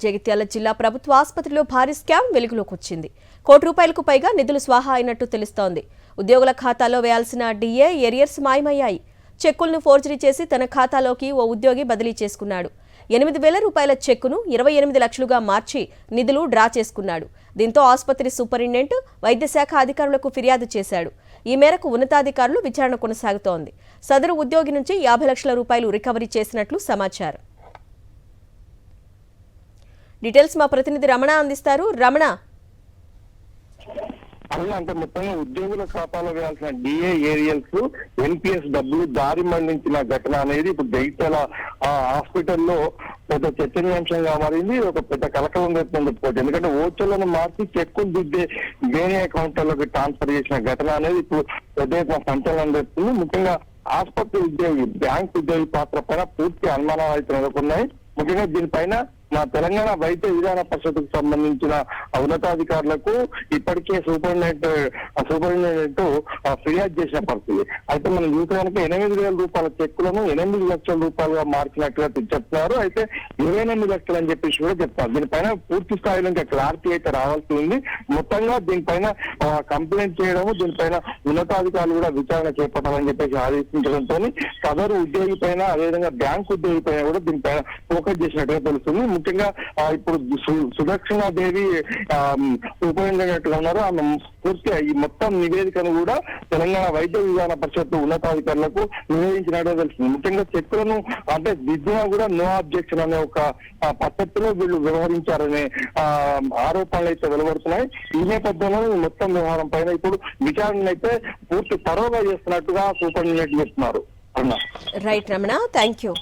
జగిత్యాల జిల్లా ప్రభుత్వ ఆసుపత్రిలో భారీ స్కామ్ వెలుగులోకి వచ్చింది. ₹1 కోటి పైగా నిధులు స్వాహా అయినట్టు తెలుస్తోంది. ఉద్యోగుల ఖాతాలో వేయాల్సిన డిఏ ఏరియర్స్ మాయమయ్యాయి. చెక్కులను ఫోర్జరీ చేసి తన ఖాతాలోకి ఓ ఉద్యోగి బదిలీ చేసుకున్నాడు. ₹8,000 చెక్కును 28 లక్షలుగా మార్చి నిధులు డ్రా చేసుకున్నాడు. దీంతో ఆసుపత్రి సూపరింటెండెంట్ వైద్యశాఖ అధికారులకు ఫిర్యాదు చేశాడు. ఈ మేరకు ఉన్నతాధికారులు విచారణ కొనసాగుతోంది. సదరు ఉద్యోగి నుంచి ₹50 లక్షల రికవరీ చేసినట్లు సమాచారం. డీటెయిల్స్ మా ప్రతినిధి రమణ అందిస్తారు. రమణ, అంటే మొత్తంగా ఉద్యోగుల ఖాతాలో వేయాల్సిన డిఏ ఏరియల్స్ ఎన్పిఎస్ డబ్బులు దారి మళ్లించిన ఘటన అనేది ఇప్పుడు జగిత్యాల హాస్పిటల్లో పెద్ద చర్చనీయాంశంగా మారింది. ఒక పెద్ద కలకలం రేపుతుంది చెప్పుకోవచ్చు. ఎందుకంటే ఓచర్లను మార్చి చెక్కులు దిద్దే వేరే అకౌంట్లలోకి ట్రాన్స్ఫర్ చేసిన ఘటన అనేది ఇప్పుడు పెద్ద సంచలనం రేపుతుంది. ముఖ్యంగా ఆసుపత్రి ఉద్యోగి, బ్యాంక్ ఉద్యోగి పాత్ర పైన పూర్తి అనుమానాలు అయితే నెలకొన్నాయి. ముఖ్యంగా దీనిపైన మా తెలంగాణ వైద్య విధాన పరిషత్కు సంబంధించిన ఉన్నతాధికారులకు ఇప్పటికే సూపరింటెండెంట్ ఫిర్యాదు చేసిన పరిస్థితి. అయితే మనం చూడడానికి ₹8,000 చెక్కులను ₹8 లక్షలుగా మార్చినట్టుగా చెప్తున్నారు. అయితే 28 లక్షలు అని చెప్పేసి కూడా చెప్తారు. దీనిపైన పూర్తి స్థాయిలో ఇంకా క్లారిటీ అయితే రావాల్సి ఉంది. మొత్తంగా దీనిపైన కంప్లైంట్ చేయడము, దీనిపైన ఉన్నతాధికారులు కూడా విచారణ చేపట్టాలని చెప్పేసి ఆదేశించడంతో సదరు ఉద్యోగి పైన, అదేవిధంగా బ్యాంక్ ఉద్యోగి పైన కూడా దీనిపైన ఫోకస్ చేసినట్టుగా తెలుస్తుంది. ముఖ్యంగా ఇప్పుడు సుదక్షిణాదేవి సూపరింటెండెంట్ గా ఉన్నారు. ఆమె పూర్తిగా ఈ మొత్తం నివేదికను కూడా తెలంగాణ వైద్య విధాన పరిషత్ ఉన్నతాధికారులకు నివేదించినట్టుగా తెలుస్తుంది. ముఖ్యంగా చెక్కులను అంటే దిద్దినా కూడా నో అబ్జెక్షన్ అనే ఒక పద్ధతిలో వీళ్ళు వ్యవహరించారనే ఆరోపణలు అయితే వెలువడుతున్నాయి. ఈ నేపథ్యంలో మొత్తం వ్యవహారం పైన ఇప్పుడు విచారణ అయితే పూర్తి తరోగా చేస్తున్నట్టుగా సూపరింటెండెంట్ చెప్తున్నారు. Right Ramana, thank you.